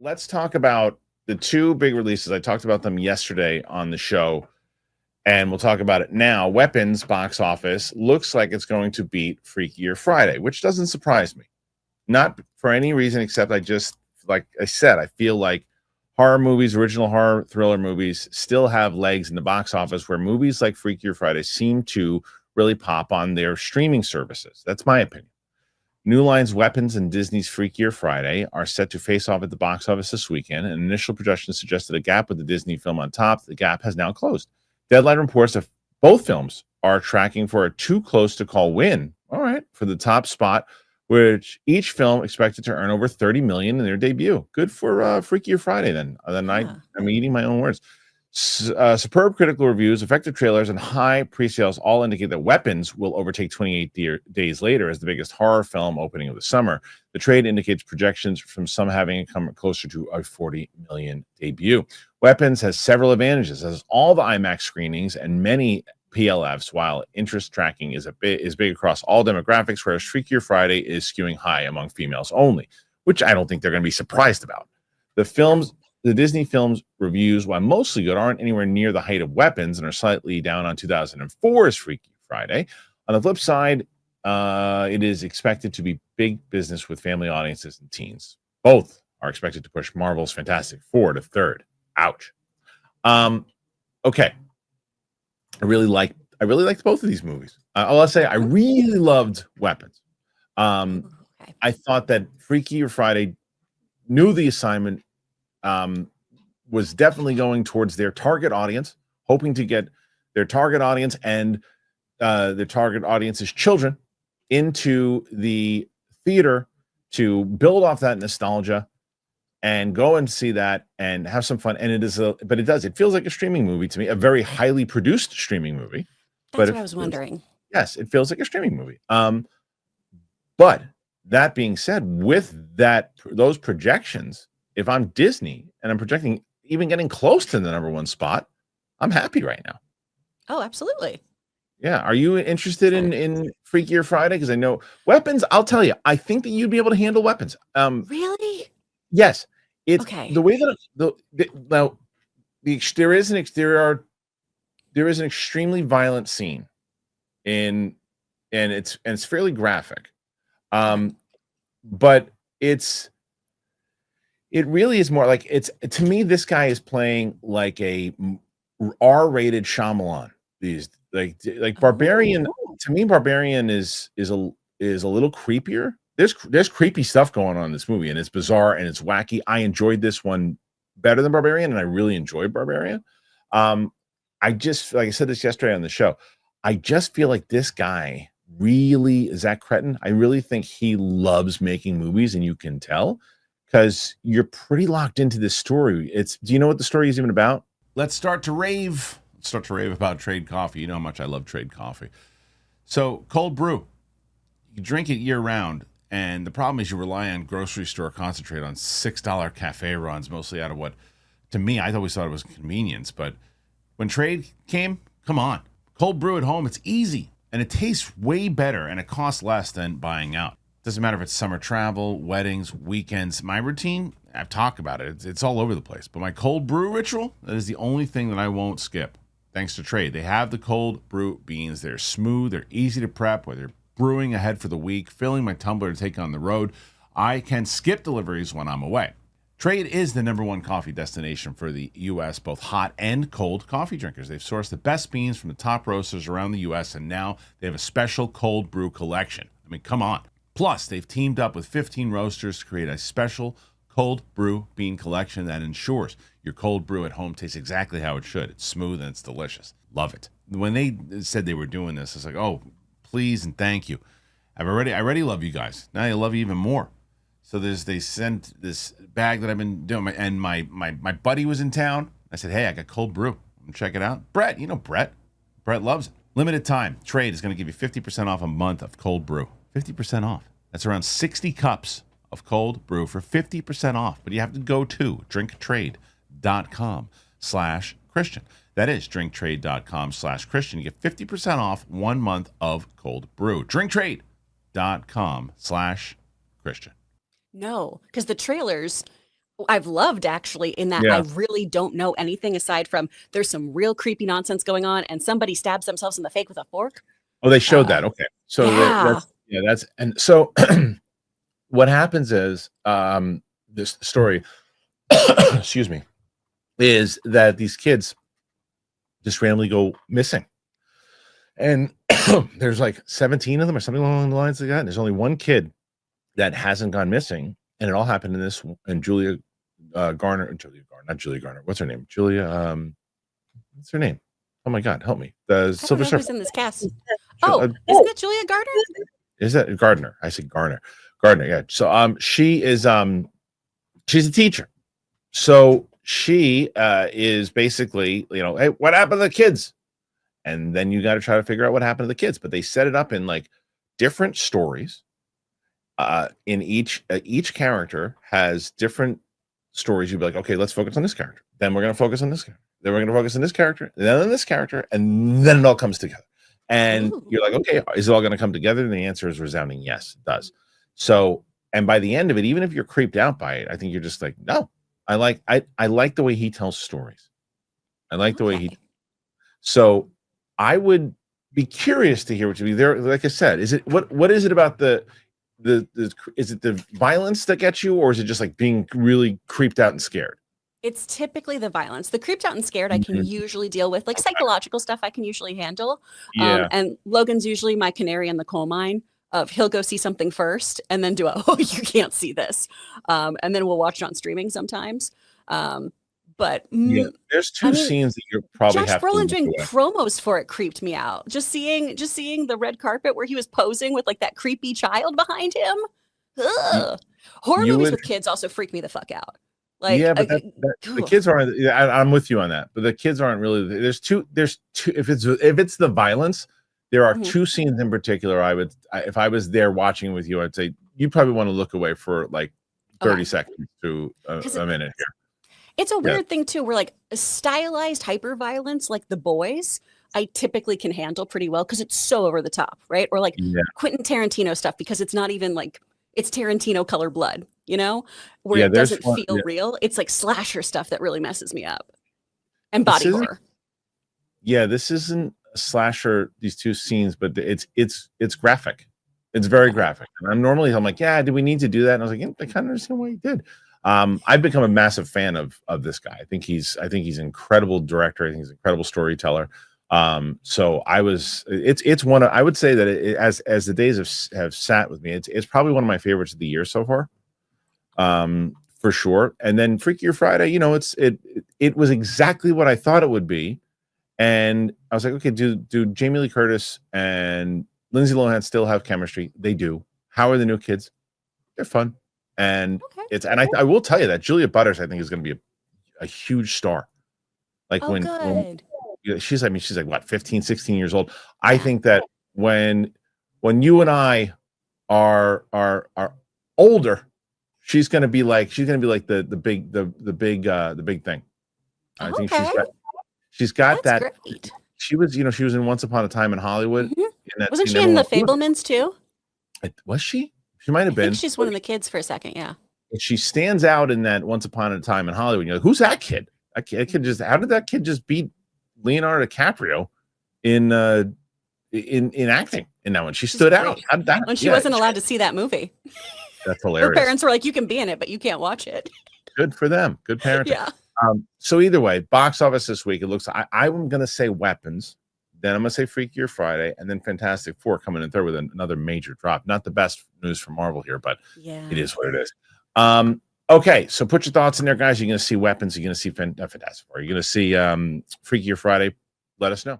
let's talk about the two big releases. I talked about them yesterday on the show, and we'll talk about it now. Weapons box office looks like it's going to beat Freakier Friday, which doesn't surprise me. Not for any reason except like I said, I feel like horror movies, original horror thriller movies, still have legs in the box office where movies like Freakier Friday seem to really pop on their streaming services. That's my opinion. New Line's Weapons and Disney's Freakier Friday are set to face off at the box office this weekend, and initial projections suggested a gap with the Disney film on top. The gap has now closed. Deadline reports that both films are tracking for a too close to call win, all right, for the top spot, which each film expected to earn over $30 million in their debut. Good for Freakier Friday then. I'm eating my own words. Superb critical reviews, effective trailers, and high pre-sales all indicate that Weapons will overtake 28 Days Later as the biggest horror film opening of the summer. The trade indicates projections from some having it come closer to a $40 million debut. Weapons has several advantages, as all the IMAX screenings and many PLFs, while interest tracking is big across all demographics, whereas Freakier Friday is skewing high among females only, which I don't think they're going to be surprised about. The Disney film's reviews, while mostly good, aren't anywhere near the height of Weapons and are slightly down on 2004's Freaky Friday. On the flip side, it is expected to be big business with family audiences and teens. Both are expected to push Marvel's Fantastic Four to third. Ouch. Okay. I really liked both of these movies. I'll say I really loved Weapons. I thought that Freakier Friday knew the assignment. Was definitely going towards their target audience, hoping to get their target audience and their target audience's children into the theater to build off that nostalgia and go and see that and have some fun. And it feels like a streaming movie to me, a very highly produced streaming movie. That's what I was wondering. Yes, it feels like a streaming movie. But that being said, with those projections, if I'm Disney and I'm projecting even getting close to the number one spot, I'm happy right now. Oh, absolutely. Yeah. Are you interested in Freakier Friday? Because I know Weapons, I'll tell you, I think that you'd be able to handle Weapons. Really? Yes. It's okay. The way that there is an extremely violent scene and it's fairly graphic. But it really is more like to me, this guy is playing like a R-rated Shyamalan. These like Barbarian. To me, Barbarian is a little creepier. There's creepy stuff going on in this movie, and it's bizarre and it's wacky. I enjoyed this one better than Barbarian, and I really enjoyed Barbarian. I just, like I said this yesterday on the show, I just feel like this guy really, Zach Cretton, I really think he loves making movies, and you can tell. Because you're pretty locked into this story. Do you know what the story is even about? Let's start to rave. Let's start to rave about Trade Coffee. You know how much I love Trade Coffee. So cold brew, you drink it year round, and the problem is you rely on grocery store concentrate on $6 cafe runs, mostly out of what, to me, I always thought it was convenience. But when Trade came, come on, cold brew at home, it's easy, and it tastes way better, and it costs less than buying out. Doesn't matter if it's summer travel, weddings, weekends. My routine, I've talked about it. It's all over the place. But my cold brew ritual, that is the only thing that I won't skip. Thanks to Trade. They have the cold brew beans. They're smooth. They're easy to prep. Whether you're brewing ahead for the week, filling my tumbler to take on the road, I can skip deliveries when I'm away. Trade is the number one coffee destination for the U.S., both hot and cold coffee drinkers. They've sourced the best beans from the top roasters around the U.S., and now they have a special cold brew collection. I mean, come on. Plus, they've teamed up with 15 roasters to create a special cold brew bean collection that ensures your cold brew at home tastes exactly how it should. It's smooth and it's delicious. Love it. When they said they were doing this, it's like, oh, please and thank you. I already love you guys. Now I love you even more. So they sent this bag that I've been doing, and my buddy was in town. I said, hey, I got cold brew. Check it out. Brett, you know Brett. Brett loves it. Limited time. Trade is going to give you 50% off a month of cold brew. 50% off. That's around 60 cups of cold brew for 50% off. But you have to go to drinktrade.com/Christian. That is drinktrade.com/Christian. You get 50% off 1 month of cold brew. Drinktrade.com/Christian. No, because the trailers I've loved actually in that I Yeah. really don't know anything aside from there's some real creepy nonsense going on and somebody stabs themselves in the face with a fork. Oh, they showed Uh, that. Okay. So yeah. that's yeah, that's and so what happens is this story excuse me, is that these kids just randomly go missing. And there's like 17 of them or something along the lines of that. And there's only one kid that hasn't gone missing. And it all happened in this and Julia not Julia Garner. What's her name? What's her name? Oh my God, help me. The I don't Silver know Surfer. who's in this cast. Oh, isn't it Julia Gardner? Is that Gardner? I said Garner. Gardner, yeah. So she is she's a teacher. So she is basically, hey, what happened to the kids? And then you got to try to figure out what happened to the kids. But they set it up in like different stories. In each character has different stories. You'd be like, okay, let's focus on this character. Then we're going to focus on this character. Then we're going to focus on this character. Then on this character, and then it all comes together. And you're like, okay, is it all going to come together? And the answer is resounding yes, it does. So, and by the end of it, even if you're creeped out by it, I think you're just like, no, I like the way he tells stories. I like the way he. So, I would be curious to hear what you be there. Like I said, is it what is it about the is it the violence that gets you, or is it just like being really creeped out and scared? It's typically the violence. The creeped out and scared I can usually deal with. Like psychological stuff I can usually handle. Yeah. And Logan's usually my canary in the coal mine of he'll go see something first and then do oh, you can't see this. And then we'll watch it on streaming sometimes. But yeah, there's two scenes that you probably Josh have Brolin to doing promos for it creeped me out. Just seeing the red carpet where he was posing with like that creepy child behind him. Ugh. Horror movies with kids also freak me the fuck out. Like, yeah, but the kids aren't. I'm with you on that. But the kids aren't really. There's two. If it's the violence, there are two scenes in particular. If I was there watching with you, I'd say you probably want to look away for like 30 seconds to a minute here. It's a weird thing too, where like stylized hyper violence, like The Boys, I typically can handle pretty well because it's so over the top, right? Or like Quentin Tarantino stuff because it's not even like it's Tarantino color blood, where it doesn't feel real. It's like slasher stuff that really messes me up, and body horror. Yeah, this isn't a slasher. These two scenes, but it's graphic. It's very graphic. And I'm like, yeah, do we need to do that? And I was like, I kind of understand why you did. I've become a massive fan of this guy. I think he's an incredible director. I think he's an incredible storyteller. So I would say that as the days have sat with me, it's probably one of my favorites of the year so far. For sure. And then Freakier Friday, it was exactly what I thought it would be. And I was like, okay, do Jamie Lee Curtis and Lindsay Lohan still have chemistry? They do. How are the new kids? They're fun. And I will tell you that Julia Butters, I think, is going to be a huge star. Like when she's like what, 15, 16 years old. I think that when you and I are older, she's going to be like the big thing. I think she's got that. Great. She was in Once Upon a Time in Hollywood. Wasn't she in The Fablemans too? Was she? She might have been. I think she's one of the kids for a second, yeah. She stands out in that Once Upon a Time in Hollywood. You're like, who's that kid? How did that kid just beat Leonardo DiCaprio in acting in that one? She stood out. When she wasn't allowed to see that movie. That's hilarious. Her parents were like, you can be in it, but you can't watch it. Good for them. Good parenting. Yeah. So either way, box office this week, it looks I'm going to say Weapons. Then I'm going to say Freakier Friday, and then Fantastic Four coming in third with another major drop. Not the best news for Marvel here, but it is what it is. Okay, so put your thoughts in there, guys. You're going to see Weapons. You're going to see Fantastic Four. You're going to see Freakier Friday. Let us know.